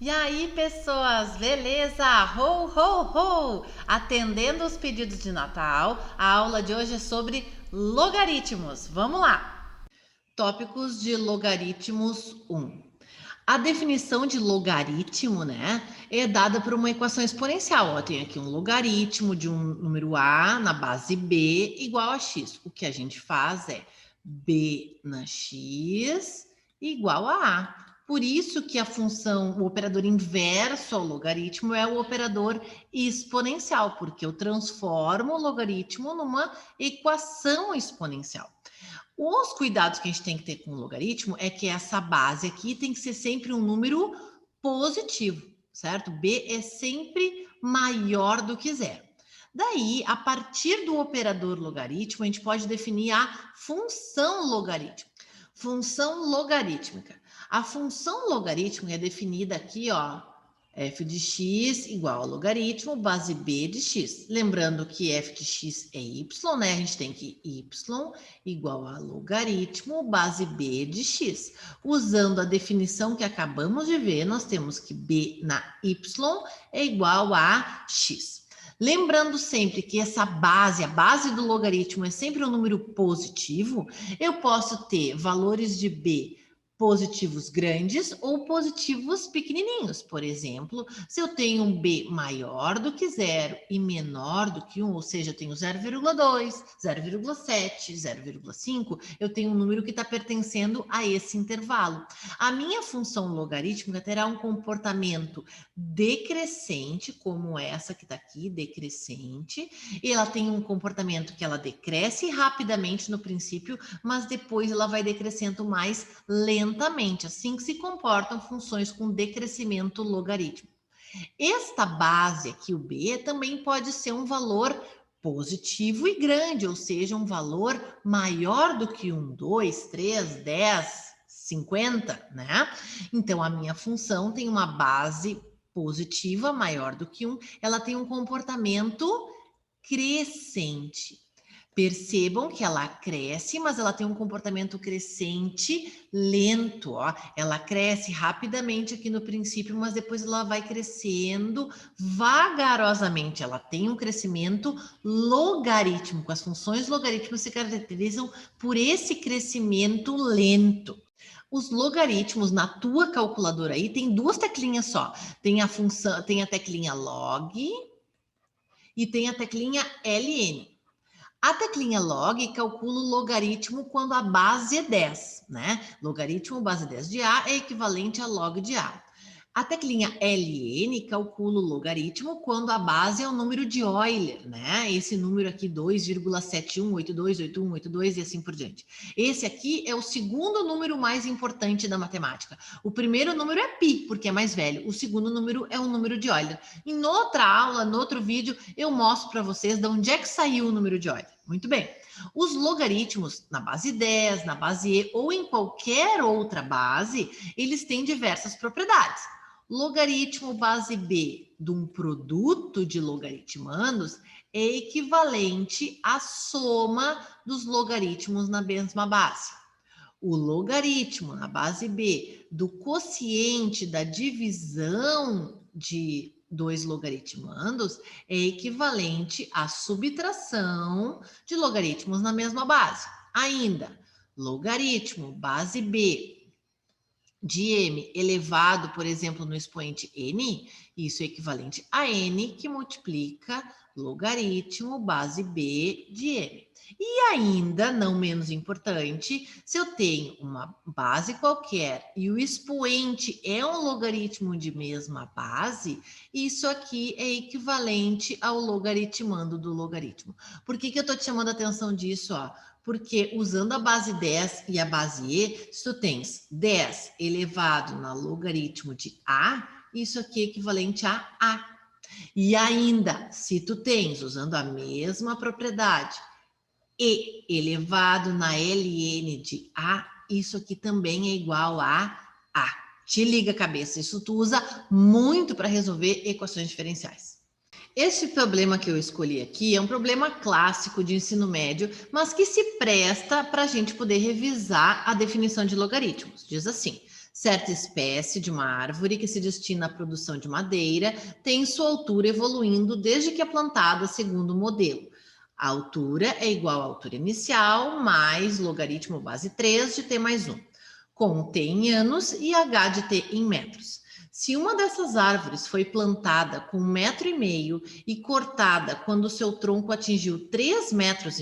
E aí, pessoas, beleza? Ho, ho, ho! Atendendo os pedidos de Natal, a aula de hoje é sobre logaritmos. Vamos lá! Tópicos de logaritmos 1. A definição de logaritmo, né, é dada por uma equação exponencial. Ó, tem aqui um logaritmo de um número a na base b igual a x. O que a gente faz é b na x igual a a. Por isso que a função, o operador inverso ao logaritmo é o operador exponencial, porque eu transformo o logaritmo numa equação exponencial. Os cuidados que a gente tem que ter com o logaritmo é que essa base aqui tem que ser sempre um número positivo, certo? B é sempre maior do que zero. Daí, a partir do operador logaritmo, a gente pode definir a função logarítmica. Função logarítmica. A função logarítmica é definida aqui, ó, f de x igual ao logaritmo base b de x. Lembrando que f de x é y, né? A gente tem que y igual a logaritmo base b de x. Usando a definição que acabamos de ver, nós temos que b na y é igual a x. Lembrando sempre que essa base, a base do logaritmo é sempre um número positivo, eu posso ter valores de b positivos grandes ou positivos pequenininhos. Por exemplo, se eu tenho um b maior do que zero e menor do que 1, ou seja, eu tenho 0,2, 0,7, 0,5, eu tenho um número que está pertencendo a esse intervalo. A minha função logarítmica terá um comportamento decrescente, como essa que está aqui, decrescente, e ela tem um comportamento que ela decresce rapidamente no princípio, mas depois ela vai decrescendo mais lentamente, assim que se comportam funções com decrescimento logarítmico. Esta base aqui, o b, também pode ser um valor positivo e grande, ou seja, um valor maior do que 1, 2, 3, 10, 50, né? Então, a minha função tem uma base positiva maior do que 1, ela tem um comportamento crescente. Percebam que ela cresce, mas ela tem um comportamento crescente lento, ó. Ela cresce rapidamente aqui no princípio, mas depois ela vai crescendo vagarosamente. Ela tem um crescimento logarítmico. As funções logarítmicas se caracterizam por esse crescimento lento. Os logaritmos na tua calculadora aí tem duas teclinhas só. Tem a função, tem a teclinha log e tem a teclinha ln. A teclinha log calcula o logaritmo quando a base é 10, né? Logaritmo base 10 de A é equivalente a log de A. A teclinha ln calcula o logaritmo quando a base é o número de Euler, né? Esse número aqui, 2,71828182 e assim por diante. Esse aqui é o segundo número mais importante da matemática. O primeiro número é π, porque é mais velho. O segundo número é o número de Euler. Em outra aula, no outro vídeo, eu mostro para vocês de onde é que saiu o número de Euler. Muito bem. Os logaritmos na base 10, na base e ou em qualquer outra base, eles têm diversas propriedades. Logaritmo base b de um produto de logaritmandos é equivalente à soma dos logaritmos na mesma base. O logaritmo na base b do quociente da divisão de dois logaritmandos é equivalente à subtração de logaritmos na mesma base. Ainda, logaritmo base b de m elevado, por exemplo, no expoente n, isso é equivalente a n que multiplica logaritmo base b de m. E ainda, não menos importante, se eu tenho uma base qualquer e o expoente é um logaritmo de mesma base, isso aqui é equivalente ao logaritmando do logaritmo. Por que eu estou te chamando a atenção disso? Ó? Porque usando a base 10 e a base e, se tu tens 10 elevado na logaritmo de a, isso aqui é equivalente a a. E ainda, se tu tens, usando a mesma propriedade, e elevado na ln de a, isso aqui também é igual a a. Te liga a cabeça, isso tu usa muito para resolver equações diferenciais. Este problema que eu escolhi aqui é um problema clássico de ensino médio, mas que se presta para a gente poder revisar a definição de logaritmos. Diz assim: Certa espécie de uma árvore que se destina à produção de madeira tem sua altura evoluindo desde que é plantada segundo o modelo. A altura é igual à altura inicial mais logaritmo base 3 de t mais 1, com t em anos e h de t em metros. Se uma dessas árvores foi plantada com 1,5 metro e cortada quando seu tronco atingiu 3,5 metros,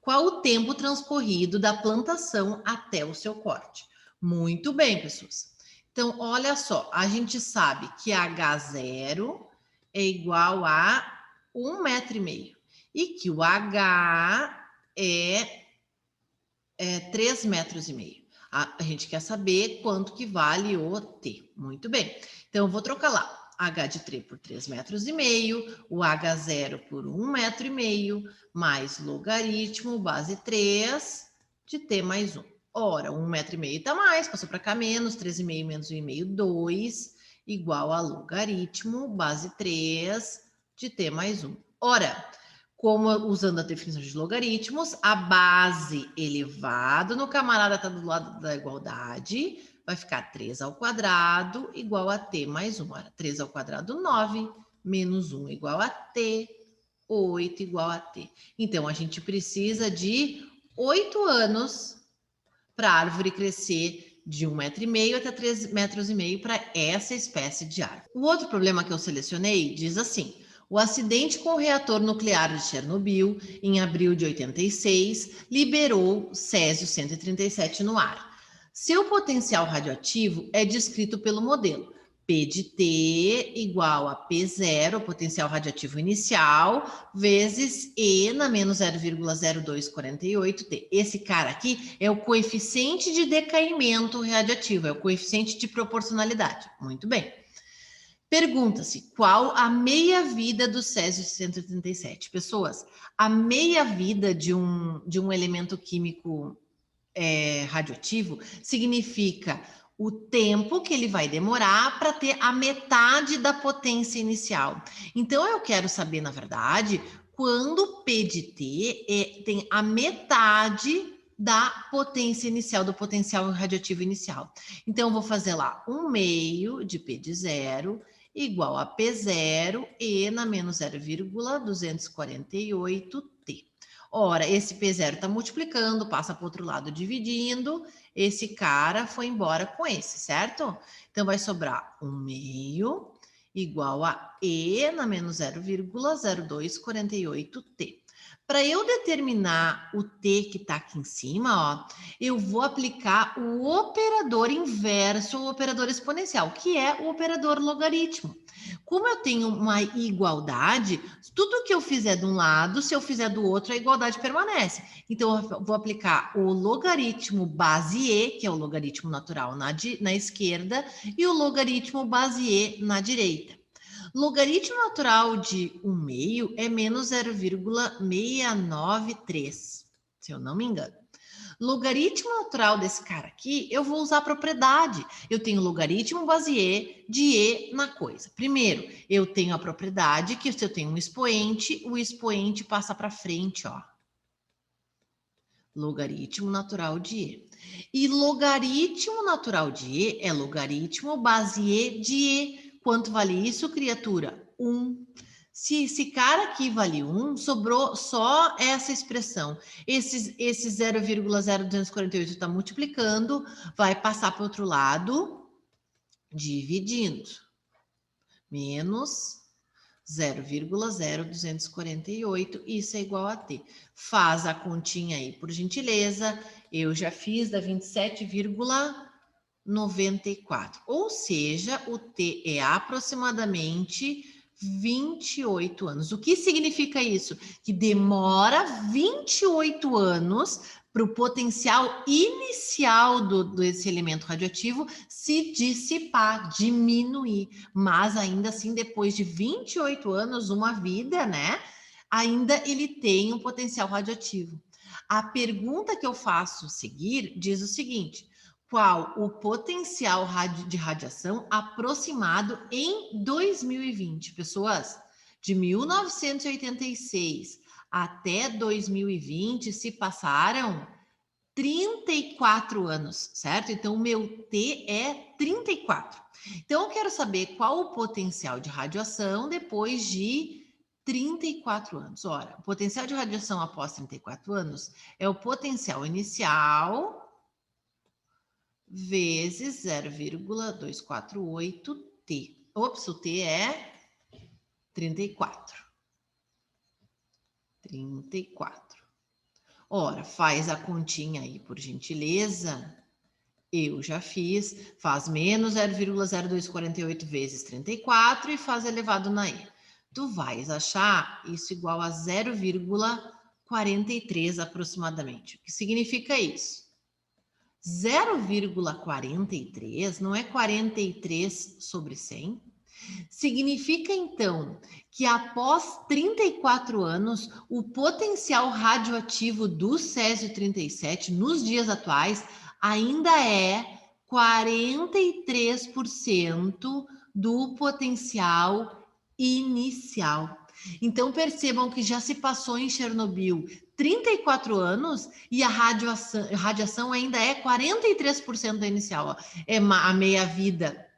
qual o tempo transcorrido da plantação até o seu corte? Muito bem, pessoas. Então, olha só, a gente sabe que H0 é igual a 1,5 metro e que o H é 3,5 metros. A gente quer saber quanto que vale o T. Muito bem. Então, eu vou trocar lá. H de 3 por 3,5 metros, o H0 por 1,5 metro, mais logaritmo, base 3, de T mais 1. Ora, 1,5 metro está mais, passou para cá menos, 3,5 menos 1,5, 2, igual a logaritmo, base 3, de T mais 1. Ora, como usando a definição de logaritmos, a base elevado no camarada está do lado da igualdade, vai ficar 3 ao quadrado igual a t mais 1. Ora, 3 ao quadrado, 9, menos 1 igual a t, 8 igual a t. Então, a gente precisa de 8 anos para a árvore crescer de 1,5 metro até 3,5 metros para essa espécie de árvore. O outro problema que eu selecionei diz assim: o acidente com o reator nuclear de Chernobyl, em abril de 86, liberou césio-137 no ar. Seu potencial radioativo é descrito pelo modelo P de T igual a P0, potencial radioativo inicial, vezes E na menos 0,0248T. Esse cara aqui é o coeficiente de decaimento radioativo, é o coeficiente de proporcionalidade. Muito bem. Pergunta-se qual a meia-vida do césio-137. Pessoas, a meia-vida de um elemento químico radioativo significa o tempo que ele vai demorar para ter a metade da potência inicial. Então, eu quero saber, na verdade, quando o P de T tem a metade da potência inicial, do potencial radioativo inicial. Então, eu vou fazer lá 1/2 de P de 0 igual a P0 E na menos 0,248T. Ora, esse P0 está multiplicando, passa para o outro lado dividindo, esse cara foi embora com esse, certo? Então, vai sobrar 1/2 igual a E na menos 0,0248T. Para eu determinar o T que está aqui em cima, ó, eu vou aplicar o operador inverso, o operador exponencial, que é o operador logaritmo. Como eu tenho uma igualdade, tudo que eu fizer de um lado, se eu fizer do outro, a igualdade permanece. Então, eu vou aplicar o logaritmo base E, que é o logaritmo natural na esquerda, e o logaritmo base E na direita. Logaritmo natural de 1/2 é menos 0,693, se eu não me engano. Logaritmo natural desse cara aqui, eu vou usar a propriedade. Eu tenho logaritmo base E de E na coisa. Primeiro, eu tenho a propriedade que se eu tenho um expoente, o expoente passa para frente, ó. Logaritmo natural de E. E logaritmo natural de E é logaritmo base E de E. Quanto vale isso, criatura? 1. Se esse cara aqui vale 1, sobrou só essa expressão. Esse 0,0248 está multiplicando, vai passar para o outro lado, dividindo. Menos 0,0248, isso é igual a T. Faz a continha aí, por gentileza. Eu já fiz da 27,94. Ou seja, o T é aproximadamente 28 anos. O que significa isso? Que demora 28 anos para o potencial inicial desse elemento radioativo se dissipar, diminuir. Mas ainda assim, depois de 28 anos, uma vida, né? Ainda ele tem um potencial radioativo. A pergunta que eu faço a seguir diz o seguinte: qual o potencial de radiação aproximado em 2020? Pessoas, de 1986 até 2020 se passaram 34 anos, certo? Então, o meu T é 34. Então, eu quero saber qual o potencial de radiação depois de 34 anos. Ora, o potencial de radiação após 34 anos é o potencial inicial vezes 0,248T. Ops, o T é 34. 34. Ora, faz a continha aí, por gentileza. Eu já fiz. Faz menos 0,0248 vezes 34 e faz elevado na E. Tu vais achar isso igual a 0,43 aproximadamente. O que significa isso? 0,43 não é 43 sobre 100? Significa, então, que após 34 anos, o potencial radioativo do Césio-37, nos dias atuais, ainda é 43% do potencial inicial. Então, percebam que já se passou em Chernobyl 34 anos e a radiação ainda é 43% da inicial. É a meia-vida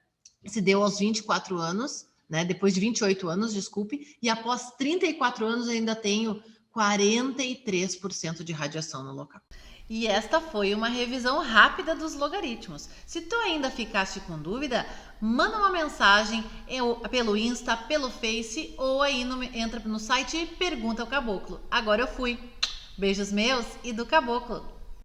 se deu aos 24 anos, né? Depois de 28 anos, desculpe, e após 34 anos ainda tenho 43% de radiação no local. E esta foi uma revisão rápida dos logaritmos. Se tu ainda ficaste com dúvida, manda uma mensagem pelo Insta, pelo Face ou aí entra no site e pergunta ao Caboclo. Agora eu fui. Beijos meus e do Caboclo.